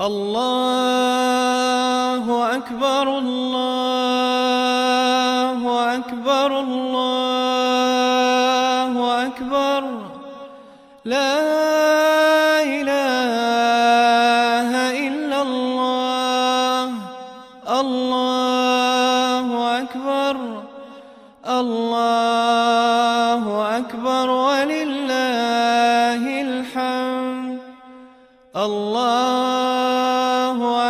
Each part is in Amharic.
الله أكبر الله أكبر الله أكبر لا إله إلا الله الله أكبر الله أكبر ولله الحمد الله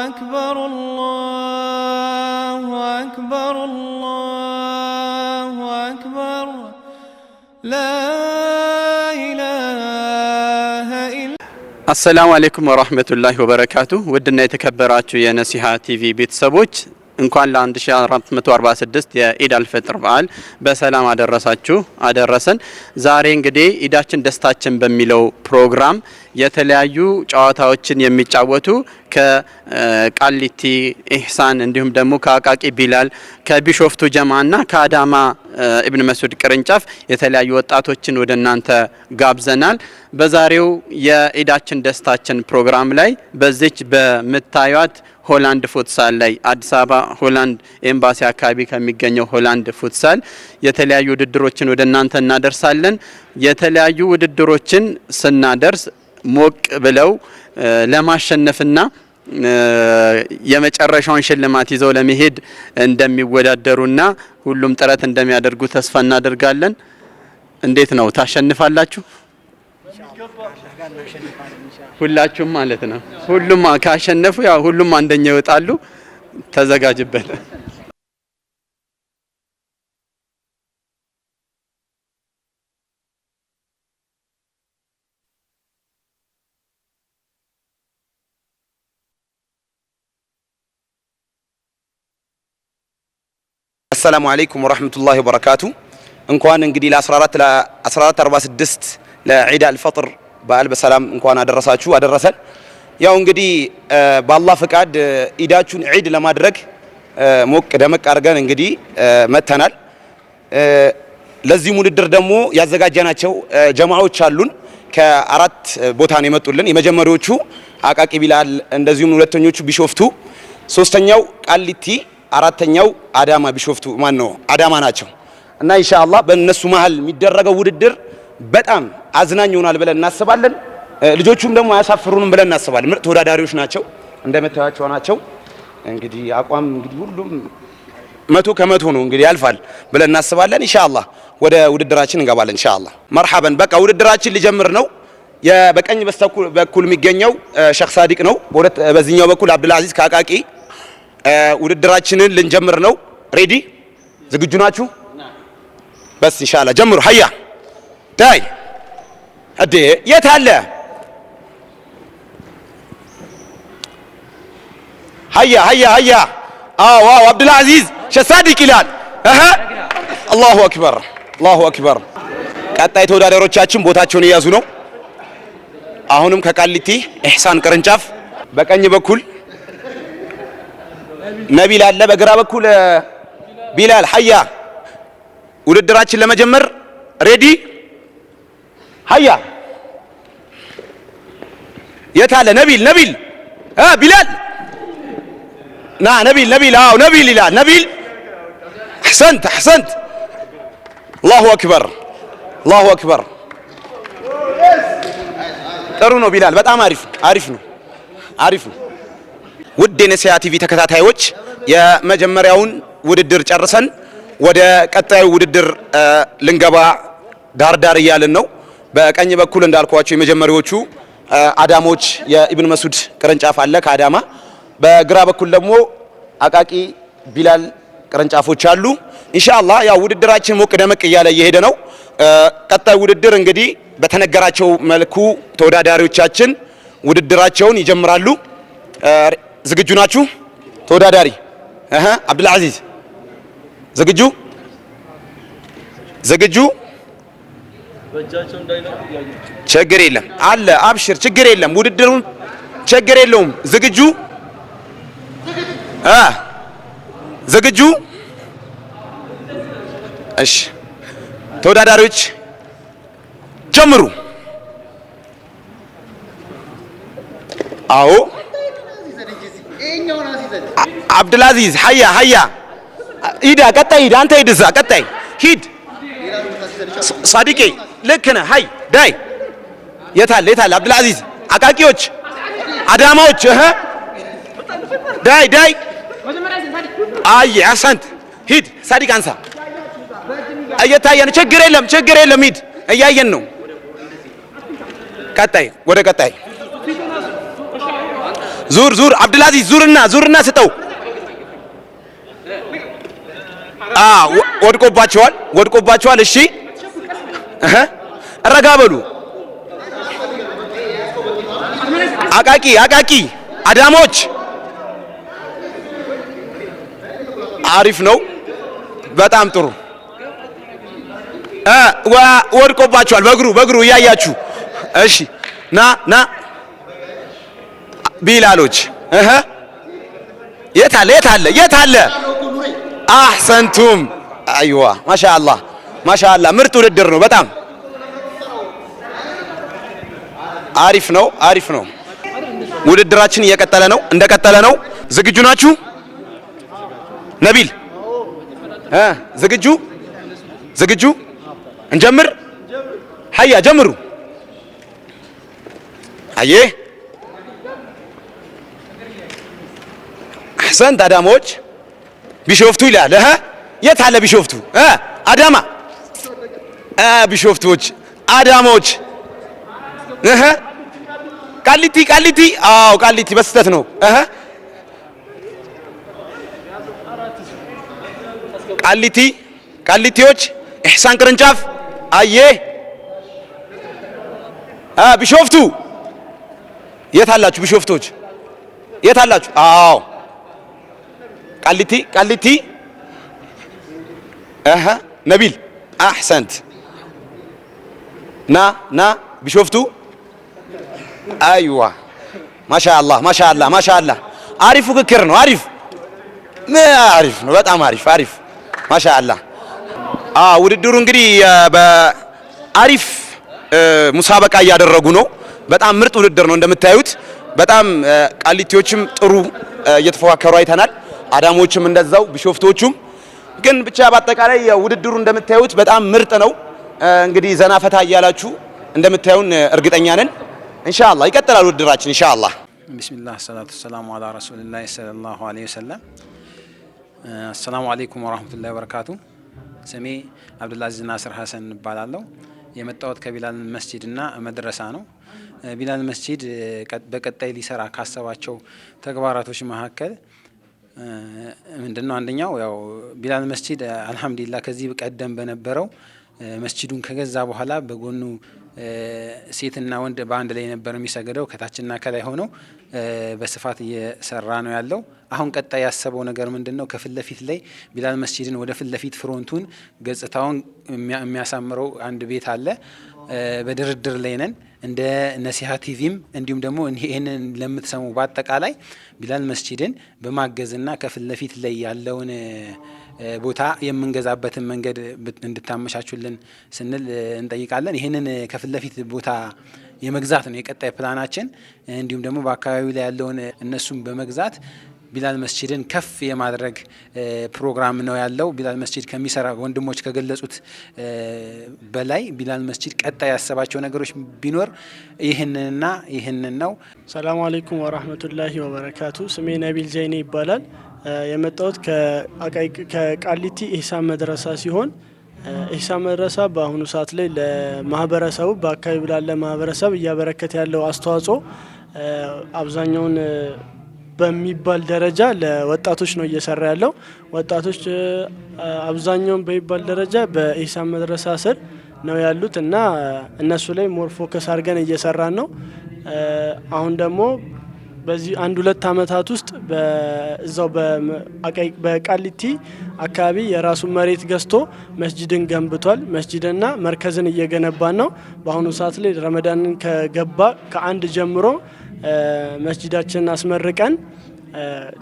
أكبر الله أكبر الله أكبر لا إله إلا السلام عليكم ورحمة الله وبركاته ودنا يتكبراتو يا نصيحة تي في ቤተሰቦች እንኳን ለ1446 የኢድ አልፈጥር በዓል በሰላም አደረሳችሁ አደረሰን። ዛሬ እንግዲህ ኢዳችን ደስታችን በሚለው ፕሮግራም የተለያዩ ጨዋታዎችን የሚጫወቱ ከቃሊቲ ኢህሳን እንዲሁም ደግሞ ከአቃቂ ቢላል ከቢሾፍቱ ጀማዓና ከአዳማ ኢብኑ መስዑድ ቅርንጫፍ የተለያዩ ወጣቶችን ወደናንተ ጋብዘናል። በዛሬው የኢዳችን ደስታችን ፕሮግራም ላይ በዚች በመታዩት ሆላንድ ፉትሳል ላይ አዲስ አበባ ሆላንድ ኤምባሲ አካባቢ ከሚገኘው ሆላንድ ፉትሳል የተለያዩ ውድድሮችን ወደናንተ እናደርሳለን። የተለያዩ ውድድሮችን ስናደርስ ሞቅ ብለው ለማሸነፍና የመጨረሻውን ሽልማት ይዘው ለመሄድ እንደሚወዳደሩና ሁሉም ጥረት እንደሚያደርጉ ተስፋ እናደርጋለን። እንዴት ነው ታሸንፋላችሁ? ሁላችሁም ማለት ነው። ሁሉም ካሸነፉ ያው ሁሉም አንደኛ ይወጣሉ። ተዘጋጅበት። السلام عليكم ورحمة الله وبركاته. እንኳን እንግዲህ ለ1446 ለዒድ አልፈጥር በዓል በሰላም እንኳን አደረሳችሁ አደረሰን። ያው እንግዲህ በአላህ ፍቃድ ኢዳችሁን ዒድ ለማድረግ ሞቅ ደመቅ አድርገን እንግዲህ መተናል። ለዚህ ውድድር ደግሞ ያዘጋጀናቸው ጀማዓዎች አሉን። ከአራት ቦታ ነው የመጡልን። የመጀመሪያዎቹ አቃቂ ቢላል፣ እንደዚሁም ሁለተኞቹ ቢሾፍቱ፣ ሶስተኛው ቃሊቲ፣ አራተኛው አዳማ ቢሾፍቱ ማነው አዳማ ናቸው። እና ኢንሻአላህ በእነሱ መሃል የሚደረገው ውድድር በጣም አዝናኝ ይሆናል ብለን እናስባለን። ልጆቹም ደግሞ አያሳፍሩንም ብለን እናስባለን። ምርጥ ተወዳዳሪዎች ናቸው፣ እንደምታዩቸው ናቸው። እንግዲህ አቋም እንግዲህ ሁሉም 100 ከ100 ነው እንግዲህ ያልፋል ብለን እናስባለን። ኢንሻአላህ ወደ ውድድራችን እንገባለን ኢንሻአላህ። መርሐበን በቃ ውድድራችን ሊጀምር ነው። በቀኝ በኩል የሚገኘው ሼክ ሳዲቅ ነው። በዚህኛው በኩል አብዱልአዚዝ ከአቃቂ። ውድድራችንን ልንጀምር ነው። ሬዲ ዝግጁ ናችሁ? በስ ኢንሻአላህ ጀምሩ። ሀያ ዳይ አዴ የት አለ? ሀያ ሀያ ሀያ አዎ አብዱልአዚዝ ሼክ ሳዲቅ ይላል። አላሁ አክበር አላሁ አክበር። ቀጣይ ተወዳዳሪዎቻችን ቦታቸውን እያዙ ነው። አሁንም ከቃሊቲ ኢህሳን ቅርንጫፍ በቀኝ በኩል ነቢል አለ፣ በግራ በኩል ቢላል። ሀያ ውድድራችን ለመጀመር ሬዲ ሀያ የት አለ? ነቢል ነቢል ቢላል ና ነቢል ነቢል አዎ ነቢል ይላል። ነቢል አሕሰንት አሕሰንት አላሁ አክበር አላሁ አክበር። ጥሩ ነው ቢላል፣ በጣም አሪፍ አሪፍ ነው አሪፍ ነው። ውድ የነሲሃ ቲቪ ተከታታዮች የመጀመሪያውን ውድድር ጨርሰን ወደ ቀጣዩ ውድድር ልንገባ ዳርዳር እያልን ነው። በቀኝ በኩል እንዳልኳቸው የመጀመሪያዎቹ አዳሞች የኢብኑ መስዑድ ቅርንጫፍ አለ ከአዳማ። በግራ በኩል ደግሞ አቃቂ ቢላል ቅርንጫፎች አሉ። ኢንሻአላህ ያው ውድድራችን ሞቅ ደመቅ እያለ እየሄደ ነው። ቀጣዩ ውድድር እንግዲህ በተነገራቸው መልኩ ተወዳዳሪዎቻችን ውድድራቸውን ይጀምራሉ። ዝግጁ ናችሁ? ተወዳዳሪ አብዱልአዚዝ ዝግጁ ዝግጁ? ችግር የለም አለ አብሽር፣ ችግር የለም ውድድሩን ችግር የለውም። ዝግጁ ዝግጁ? እሺ ተወዳዳሪዎች ጀምሩ። አዎ አብዱልአዚዝ ሀያ ሂድ ቀጣይ ሂድ አንተ ሂድ እዛ ቀጣይ ሂድ ሳዲቄ ልክ ነህ ሀይ ዳይ የታለ አብዱልአዚዝ አቃቂዎች አዳማዎች ዳይ አይ አሰንት ሂድ ሳዲቅ አንሳ እየታየን ችግር የለም ሂድ እያየን ነው ቀጣይ ወደ ቀጣይ ዙር አብዱልአዚዝ ዙርና ስጠው ወድቆባቸዋል እሺ ረጋ በሉ አቃቂ አዳሞች አሪፍ ነው በጣም ጥሩ ወድቆባቸዋል በእግሩ እያያችሁ እሺ ና ቢላሎች የታለ አህሰንቱም አይዋ ማሻአላህ ምርጥ ውድድር ነው በጣም አሪፍ ነው ውድድራችን እንደቀጠለ ነው ዝግጁ ናችሁ ነቢል ዝግጁ እንጀምር ሀያ ጀምሩ አየ አህሰንት አዳሞች ቢሾፍቱ ይላል የት አለ ቢሾፍቱ አዳማ ቢሾፍቶች አዳሞች ቃሊቲ አዎ ቃሊቲ በስተት ነው ቃሊቲዎች ኢህሳን ቅርንጫፍ አየ ቢሾፍቱ የት አላችሁ ቢሾፍቶች የት አላችሁ አዎ ቃሊቲ ነቢል አህሰንት ና ቢሾፍቱ አይዋ ማሻአላህ አሪፍ ፍክክር ነው አሪፍ ነው በጣም አሪፍ ማሻአላህ ውድድሩ እንግዲህ በአሪፍ ሙሳበቃ እያደረጉ ነው በጣም ምርጥ ውድድር ነው እንደምታዩት በጣም ቃሊቲዎችም ጥሩ እየተፎካከሩ አይተናል አዳሞችም እንደዛው ቢሾፍቶቹም ግን ብቻ በአጠቃላይ ውድድሩ እንደምታዩት በጣም ምርጥ ነው እንግዲህ ዘናፈታ እያላችሁ እንደምታዩን እርግጠኛ ነን ኢንሻአላህ ይቀጥላል ውድድራችን ኢንሻአላህ ቢስሚላህ ሰላቱ ሰላሙ ዐላ ረሱሊላህ ሰለላሁ ዐለይሂ ወሰለም አሰላሙ አለይኩም ወራህመቱላሂ ወበረካቱ ስሜ አብዱልአዚዝ ናስር ሐሰን እባላለሁ የመጣሁት ከቢላል መስጂድና መድረሳ ነው ቢላል መስጂድ በቀጣይ ሊሰራ ካሰባቸው ተግባራቶች መካከል ምንድነው አንደኛው ያው ቢላል መስጂድ አልহামዱሊላህ ከዚህ ቀደም በነበረው መስጂዱን ከገዛ በኋላ በጎኑ ሴትና ወንድ በአንድ ላይ ነበር የሚሰገደው ከታችና ከላይ ሆኖ በስፋት እየሰራ ነው ያለው አሁን ቀጣይ ያሰበው ነገር ምንድነው ከፊት ለፊት ላይ ቢላል መስጂድን ወደ ፊት ለፊት ፍሮንቱን ገጽታውን የሚያሳምረው አንድ ቤት አለ በድርድር ላይ ነን እንደ ነሲሃ ቲቪም እንዲሁም ደግሞ ይሄንን ለምትሰሙ በአጠቃላይ ቢላል መስጂድን በማገዝና ከፊት ለፊት ላይ ያለውን ቦታ የምንገዛበትን መንገድ እንድታመቻቹልን ስንል እንጠይቃለን ይሄንን ከፊት ለፊት ቦታ የመግዛት ነው የቀጣይ ፕላናችን እንዲሁም ደግሞ በአካባቢው ላይ ያለውን እነሱም በመግዛት ቢላል መስጂድን ከፍ የማድረግ ፕሮግራም ነው ያለው ቢላል መስጂድ ከሚሰራ ወንድሞች ከገለጹት በላይ ቢላል መስጂድ ቀጣይ ያሰባቸው ነገሮች ቢኖር ይህንን ነው ሰላም አለይኩም ወራህመቱላሂ ወበረካቱ ስሜ ነቢል ዘይኔ ይባላል የመጣሁት ከቃሊቲ ኢህሳን መድረሳ ሲሆን ኢህሳን መድረሳ በአሁኑ ሰዓት ላይ ለማህበረሰቡ በአካባቢው ላለ ማህበረሰብ እያበረከተ ያለው አስተዋጽኦ አብዛኛውን በሚባል ደረጃ ለወጣቶች ነው እየሰራ ያለው ወጣቶች አብዛኛውን በሚባል ደረጃ በኢህሳን መድረሳ ስር ነው ያሉት እና እነሱ ላይ ሞር ፎከስ አድርገን እየሰራን ነው አሁን ደግሞ በዚህ 1-2 አመታት ውስጥ በዛው በቃሊቲ አካባቢ የራሱ መሬት ገዝቶ መስጂድን ገንብቷል መስጂድና መርከዝን እየገነባን ነው በአሁኑ ሰዓት ላይ ረመዳንን ከገባ ከአንድ ጀምሮ መስጂዳችንን አስመርቀን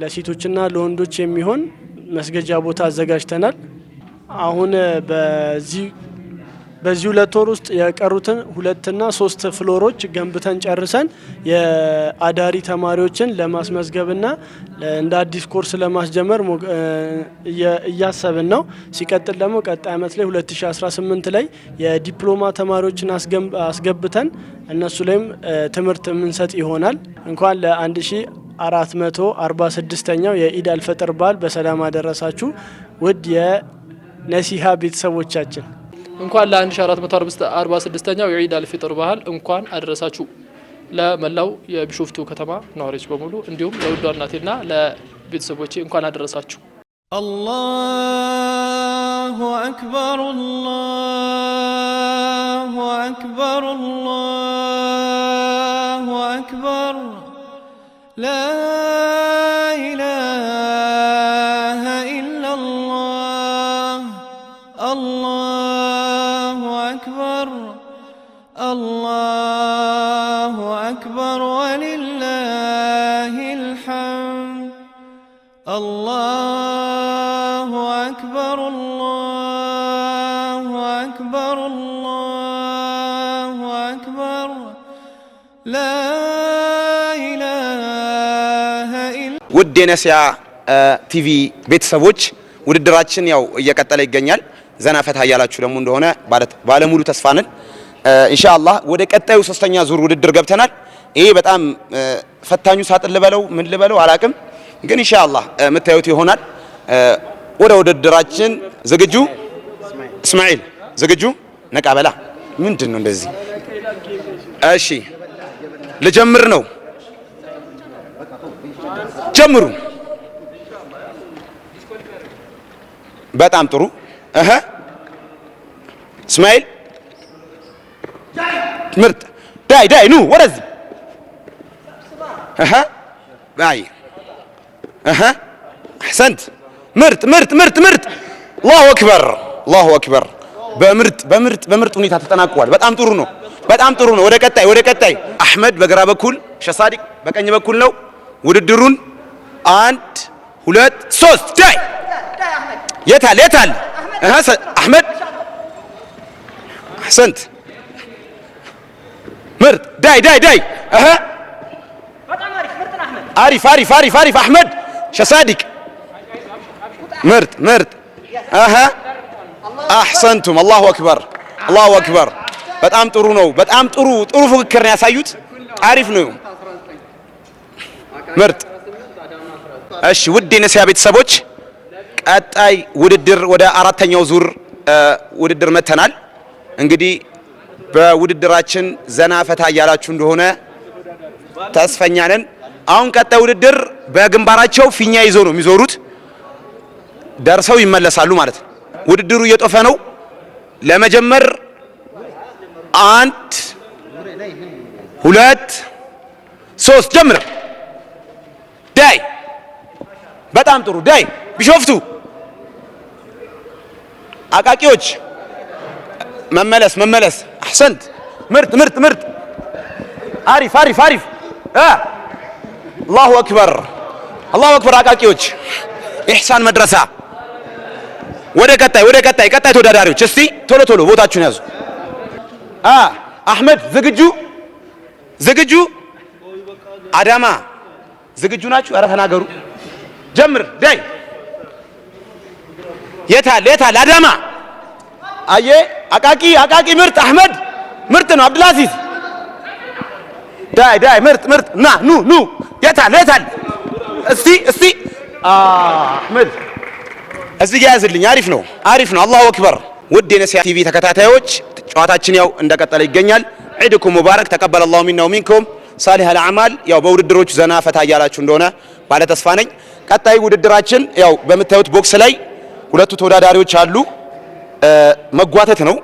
ለሴቶችና ለወንዶች የሚሆን መስገጃ ቦታ አዘጋጅተናል አሁን በዚህ 2 ወር ውስጥ የቀሩትን 2 እና 3 ፍሎሮች ገንብተን ጨርሰን የአዳሪ ተማሪዎችን ለማስመዝገብና እንደ አዲስ ኮርስ ለማስጀመር እያሰብን ነው። ሲቀጥል ደግሞ ቀጣይ ዓመት ላይ 2018 ላይ የዲፕሎማ ተማሪዎችን አስገብተን እነሱ ላይም ትምህርት የምንሰጥ ይሆናል። እንኳን ለ1446ኛው የኢድ አልፈጥር በዓል በሰላም አደረሳችሁ ውድ የነሲሃ ቤተሰቦቻችን። እንኳን ለ1446ኛው የኢድ አልፈጥር በዓል እንኳን አደረሳችሁ ለመላው የቢሾፍቱ ከተማ ነዋሪዎች በሙሉ እንዲሁም ለውዷ እናቴና ለቤተሰቦቼ እንኳን አደረሳችሁ። አላሁ አክበር አላሁ አክበር አላሁ አክበር ላ ኢላሃ ኢላላህ አላሁ አክበር አላሁ አክበር ወሊላሂል ሐምድ አላሁ አክበር አላሁ አክበር አላሁ አክበር ላ ኢላሃ ኢላ። ውድ የነሲሃ ቲቪ ቤተሰቦች ውድድራችን ያው እየቀጠለ ይገኛል። ዘና ፈታ እያላችሁ ደግሞ እንደሆነ ባለሙሉ ተስፋ ነን። ኢንሻአላህ ወደ ቀጣዩ 3ኛ ዙር ውድድር ገብተናል። ይሄ በጣም ፈታኙ ሳጥን ልበለው ምን ልበለው አላቅም፣ ግን ኢንሻአላህ የምታዩት ይሆናል። ወደ ውድድራችን ዝግጁ? እስማኤል ዝግጁ? ነቃ በላ። ምንድን ነው እንደዚህ? እሺ ልጀምር ነው። ጀምሩ። በጣም ጥሩ። እስማኤል ምርጥ። ዳይ ኑ ወደዚህ። ባይ አሕሰንት። ምርጥ። አላሁ አክበር አላሁ አክበር። በምርጥ ሁኔታ ተጠናቋል። በጣም ጥሩ ነው። ወደ ቀጣይ አሕመድ በግራ በኩል ሸሳዲቅ በቀኝ በኩል ነው። ውድድሩን 1 2 3 ዳይ። የታል አሕመድ? አሕሰንት ምርጥ። ዳይ አሪፍ አሕመድ ሸሳዲቅ ምርጥ። አሕሰንቱም። አላሁ አክበር። በጣም ጥሩ ነው። በጣም ጥሩ ፉክክር ነው ያሳዩት። አሪፍ ነው። ምርጥ። እሺ ውድ የነሲሃ ቤተሰቦች ቀጣይ ውድድር ወደ 4ኛው ዙር ውድድር መተናል። እንግዲህ በውድድራችን ዘና ፈታ እያላችሁ እንደሆነ ተስፈኛ ነን። አሁን ቀጣይ ውድድር በግንባራቸው ፊኛ ይዘው ነው የሚዞሩት፣ ደርሰው ይመለሳሉ ማለት ነው። ውድድሩ እየጦፈ ነው። ለመጀመር 1 2 3 ጀምር። ዳይ በጣም ጥሩ ዳይ። ቢሾፍቱ አቃቂዎች መመለስ። አሕሰንት ምርጥ። አሪፍ አላሁ አክበር አቃቂዎች ኢሕሳን መድረሳ። ወደ ቀጣይ ተወዳዳሪዎች እስቲ ቶሎ ቦታችሁን ያዙ። አሕመድ ዝግጁ? አዳማ ዝግጁ ናችሁ? ኧረ ተናገሩ። ጀምር ዳይ። የታል አዳማ? አየ አቃቂ ምርጥ። አሕመድ ምርጥ ነው። አብዱልአዚዝ ዳይ ምርጥ። ኑ የታል? እስቲ አሕመድ እዚህ ጋር ያዝልኝ። አሪፍ ነው። አላሁ አክበር። ውድ የነሲሃ ቲቪ ተከታታዮች ጨዋታችን ያው እንደቀጠለ ይገኛል። ዒድኩም ሙባረክ ተቀበለ አላሁ ሚና ወሚንኩም ሳሊህ አልአዕማል። ያው በውድድሮቹ ዘና ፈታ እያላችሁ እንደሆነ ባለ ተስፋ ነኝ። ቀጣይ ውድድራችን ያው በምታዩት ቦክስ ላይ 2 ተወዳዳሪዎች አሉ። መጓተት ነው።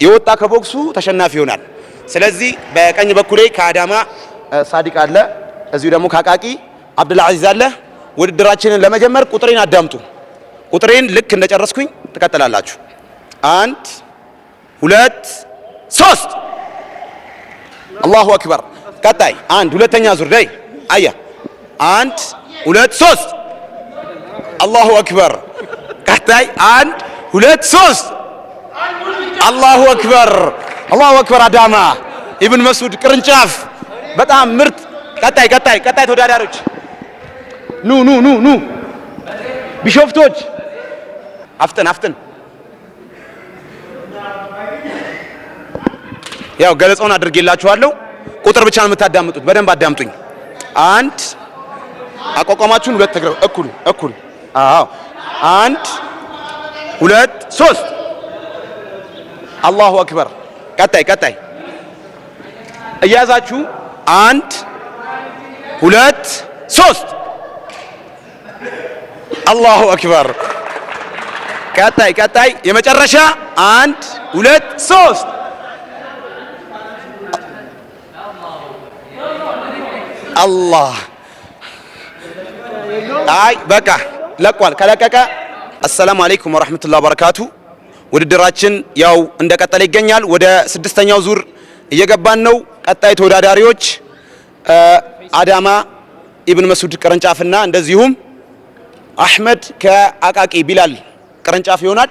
የወጣ ከቦክሱ ተሸናፊ ይሆናል። ስለዚህ በቀኝ በኩሌ ከአዳማ ሳዲቅ አለ፣ እዚሁ ደግሞ ከአቃቂ አብዱልአዚዝ አለ። ውድድራችንን ለመጀመር ቁጥሬን አዳምጡ። ቁጥሬን ልክ እንደጨረስኩኝ ትቀጥላላችሁ። 1 2 3 አላሁ አክበር። ቀጣይ 1 ሁለተኛ ዙር ላይ 1 2 3 አላሁ አክበር። ቀጣይ 1 2 3 አላሁ አክበር አላሁ አክበር። አዳማ ኢብን መስዑድ ቅርንጫፍ በጣም ምርጥ። ቀጣይ ተወዳዳሪዎች ኑ ቢሾፍቶች አፍጥን። ያው ገለጻውን አድርጌላችኋለሁ። ቁጥር ብቻ ነው የምታዳምጡት። በደንብ አዳምጡኝ። አንድ አቋቋማችሁን ሁለት እግር እኩል። አዎ 1 2 3 አላሁ አክበር። ቀጣይ እያዛችሁ 1 2 3 አላሁ አክበር። ቀጣይ የመጨረሻ 1 2 3 አላህ። አይ በቃ ለቋል። ከለቀቀ አሰላሙ አለይኩም ወራህመቱላሂ ወበረካቱ። ውድድራችን ያው እንደቀጠለ ይገኛል። ወደ 6ኛው ዙር እየገባን ነው። ቀጣይ ተወዳዳሪዎች አዳማ ኢብን መስዑድ ቅርንጫፍና እንደዚሁም አህመድ ከአቃቂ ቢላል ቅርንጫፍ ይሆናል።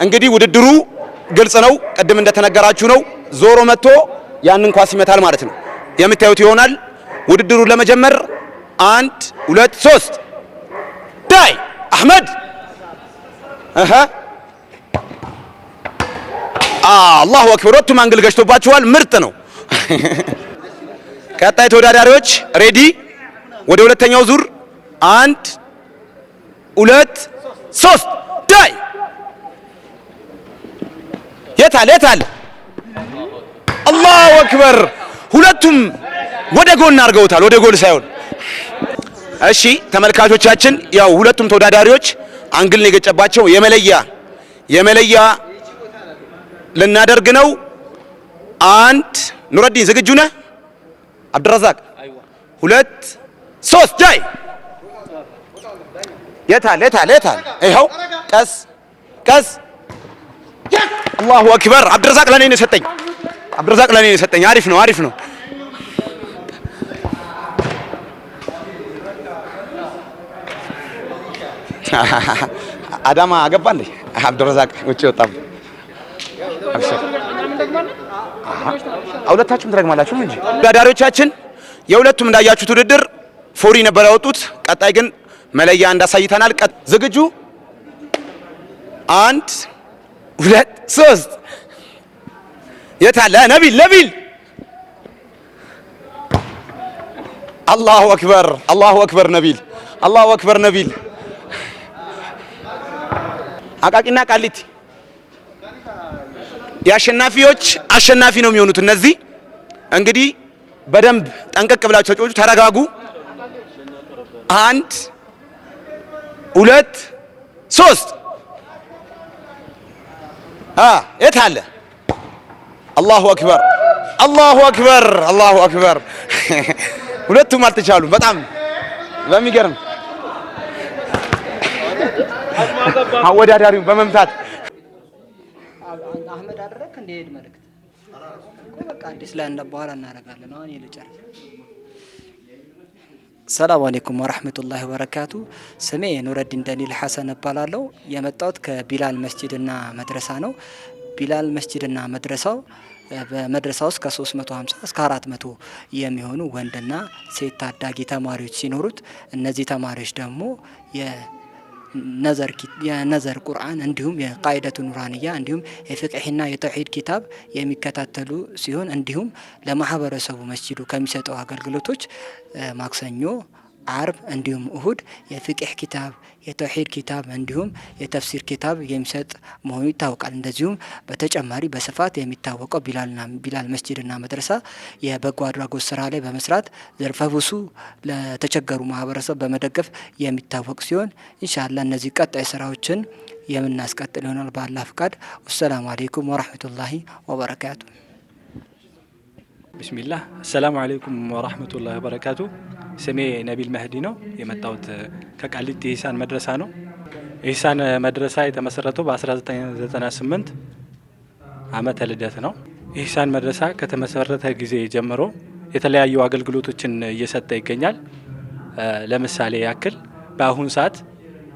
እንግዲህ ውድድሩ ግልጽ ነው። ቅድም እንደተነገራችሁ ነው። ዞሮ መጥቶ ያንን ኳስ ይመታል ማለት ነው። የምታዩት ይሆናል። ውድድሩ ለመጀመር 1 2 3 ዳይ አህመድ አላሁ አክበር። ወጥቶ ማንግል ገጭቶባችኋል። ምርጥ ነው። ቀጣይ ተወዳዳሪዎች ሬዲ። ወደ ሁለተኛው ዙር 1 2 3 ዳይ የታል አላሁ አክበር። ሁለቱም ወደ ጎን አድርገውታል፣ ወደ ጎል ሳይሆን። እሺ ተመልካቾቻችን፣ ያው ሁለቱም ተወዳዳሪዎች አንግል ነው የገጨባቸው። የመለያ ልናደርግ ነው። 1 ኑረዲን ዝግጁ ነህ? አብዱረዛቅ 2 3 ዳይ የታል ይኸው ቀስ አላሁ አክበር። አብዱረዛቅ ለኔ ነው የሰጠኝ። አሪፍ ነው። አዳማ አገባ እንዴ? አብዱረዛቅ ውጪ ወጣ። ሁለታችሁም ትረግማላችሁ እንጂ ተወዳዳሪዎቻችን የሁለቱም እንዳያችሁት ውድድር ፎሪ ነበር ያወጡት። ቀጣይ ግን መለያ እንዳሳይተናል። ዝግጁ 1 2 3 የታለ ነቢል አላሁ አክበር ነቢል አቃቂና ቃሊቲ የአሸናፊዎች አሸናፊ ነው የሚሆኑት። እነዚህ እንግዲህ በደንብ ጠንቀቅ ብላችሁ ተጫወቱ። ተረጋጉ። 1 2 3 የታለ አላሁ አክበር። ሁለቱም አልተቻሉም። በጣም በሚገርም አወዳዳሪው በመምታት አህመድ አደረክ እንደሄድ መልእክት በቃ አዲስ ላይ በኋላ እናደርጋለን። አሁን ልጨርስ። ሰላም አለይኩም ወራህመቱላሂ ወበረካቱ። ስሜ ኑረዲን ደኒል ሐሰን እባላለሁ። የመጣሁት ከቢላል መስጂድና መድረሳ ነው። ቢላል መስጂድና መድረሳው በመድረሳ ውስጥ ከ350 እስከ 400 የሚሆኑ ወንድና ሴት ታዳጊ ተማሪዎች ሲኖሩት እነዚህ ተማሪዎች ደግሞ የነዘር ቁርአን እንዲሁም የቃይደቱ ኑራንያ እንዲሁም የፍቅህና የተውሂድ ኪታብ የሚከታተሉ ሲሆን እንዲሁም ለማህበረሰቡ መስጂዱ ከሚሰጠው አገልግሎቶች ማክሰኞ፣ አርብ እንዲሁም እሁድ የፍቅህ ኪታብ፣ የተውሂድ ኪታብ እንዲሁም የተፍሲር ኪታብ የሚሰጥ መሆኑ ይታወቃል። እንደዚሁም በተጨማሪ በስፋት የሚታወቀው ቢላል መስጂድና መድረሳ የበጎ አድራጎት ስራ ላይ በመስራት ዘርፈ ብዙ ለተቸገሩ ማህበረሰብ በመደገፍ የሚታወቅ ሲሆን ኢንሻአላህ እነዚህ ቀጣይ ስራዎችን የምናስቀጥል ይሆናል በአላህ ፍቃድ። ወሰላሙ አለይኩም ወራህመቱላሂ ወበረካቱ። ቢስሚላህ አሰላሙ አለይኩም ወራህመቱላሂ ወበረካቱ። ስሜ ነቢል መህዲ ነው። የመጣሁት ከቃሊቲ ኢህሳን መድረሳ ነው። ኢህሳን መድረሳ የተመሰረተው በ1998 ዓመተ ልደት ነው። ኢህሳን መድረሳ ከተመሰረተ ጊዜ ጀምሮ የተለያዩ አገልግሎቶችን እየሰጠ ይገኛል። ለምሳሌ ያክል በአሁን ሰዓት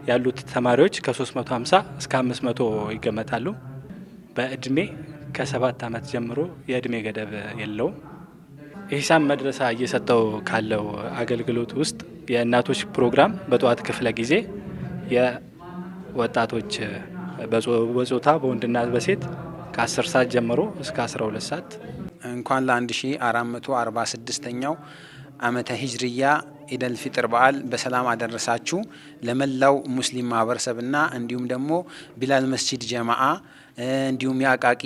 ያሉት ተማሪዎች ከ350 እስከ 500 ይገመታሉ። በእድሜ ከ7 ዓመት ጀምሮ የእድሜ ገደብ የለውም። ኢህሳን መድረሳ እየሰጠው ካለው አገልግሎት ውስጥ የእናቶች ፕሮግራም በጠዋት ክፍለ ጊዜ የወጣቶች በጾታ በወንድና በሴት ከ10 ሰዓት ጀምሮ እስከ 12 ሰዓት እንኳን ለ1446ኛው ዓመተ ሂጅሪያ ኢደል ፊጥር በዓል በሰላም አደረሳችሁ። ለመላው ሙስሊም ማህበረሰብና እንዲሁም ደግሞ ቢላል መስጂድ ጀማዓ እንዲሁም ያቃቂ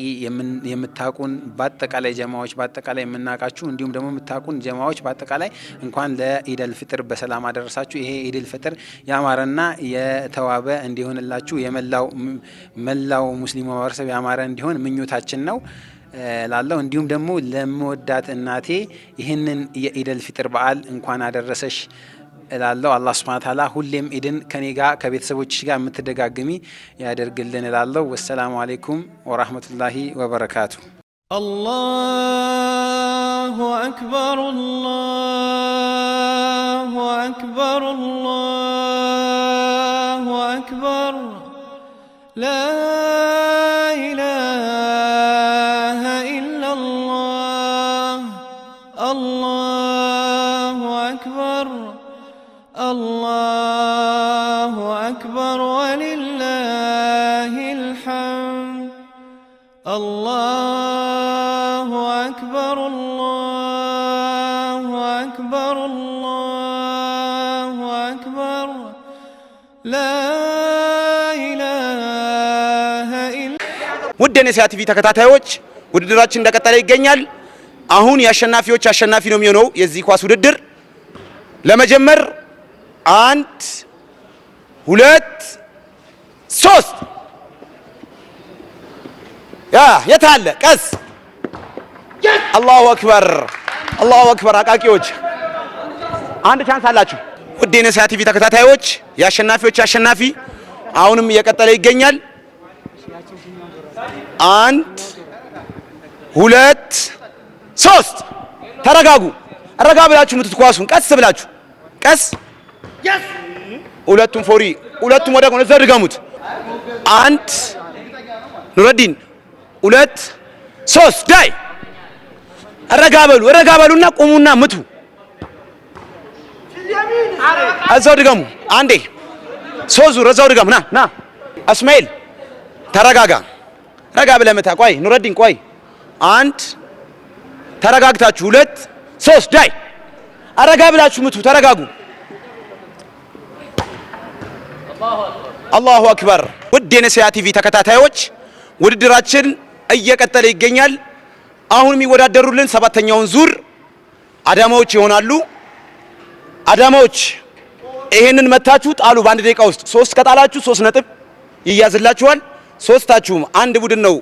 የምታቁን በአጠቃላይ ጀማዎች በአጠቃላይ የምናቃችሁ እንዲሁም ደግሞ የምታቁን ጀማዎች በአጠቃላይ እንኳን ለኢደል ፊጥር በሰላም አደረሳችሁ። ይሄ ኢደል ፊጥር ያማረና የተዋበ እንዲሆንላችሁ መላው ሙስሊም ማህበረሰብ ያማረ እንዲሆን ምኞታችን ነው ላለው እንዲሁም ደግሞ ለምወዳት እናቴ ይህንን የኢደል ፊጥር በዓል እንኳን አደረሰሽ እላለሁ። አላህ ሱብሓነሁ ወተዓላ ሁሌም ኢድን ከኔ ጋር ከቤተሰቦችሽ ጋር የምትደጋግሚ ያደርግልን እላለሁ። ወሰላሙ አለይኩም ወራህመቱላሂ ወበረካቱ። አላሁ አክበር አላሁ አክበር አላሁ አክበር ላ الله أكبر ولله الحمد الله أكبر الله أكبر الله أكبر لا إله إلا ውድ የነሲሃ ቲቪ ተከታታዮች ውድድራችን እንደቀጠለ ይገኛል። አሁን የአሸናፊዎች አሸናፊ ነው የሚሆነው የዚህ ኳስ ውድድር ለመጀመር 1 2 3 የታለ ቀስ አላሁ አክበር አላሁ አክበር። አቃቂዎች አንድ ቻንስ አላችሁ። ውድ የነሲሃ ቲቪ ተከታታዮች የአሸናፊዎች አሸናፊ አሁንም እየቀጠለ ይገኛል። 1 2 3 ተረጋጉ። ረጋ ብላችሁ ምትትኳሱን ቀስ ብላችሁ ቀስ ሁለቱም ፎሪ ሁለቱም ወደ ጎን ዘርጋሙት። 1 ኑረዲን 2 3 ዳይ ረጋ በሉና ቁሙና ምቱ። እዛው ድገሙ አንዴ 3 ዙር እዛው ድገሙ። ና እስማኤል ተረጋጋ። ረጋ ብለህ ምታ። ቆይ ኑረዲን ቆይ 1 ተረጋግታችሁ 2 3 ዳይ አረጋ ብላችሁ ምቱ። ተረጋጉ። አላሁ አክበር። ውድ የነሲሃ ቲቪ ተከታታዮች ውድድራችን እየቀጠለ ይገኛል። አሁን የሚወዳደሩልን 7ኛውን ዙር አዳማዎች ይሆናሉ። አዳማዎች ይሄንን መታችሁ ጣሉ። በአንድ ደቂቃ ውስጥ 3 ከጣላችሁ 3 ነጥብ ይያዝላችኋል። ሶስታችሁም አንድ ቡድን ነው።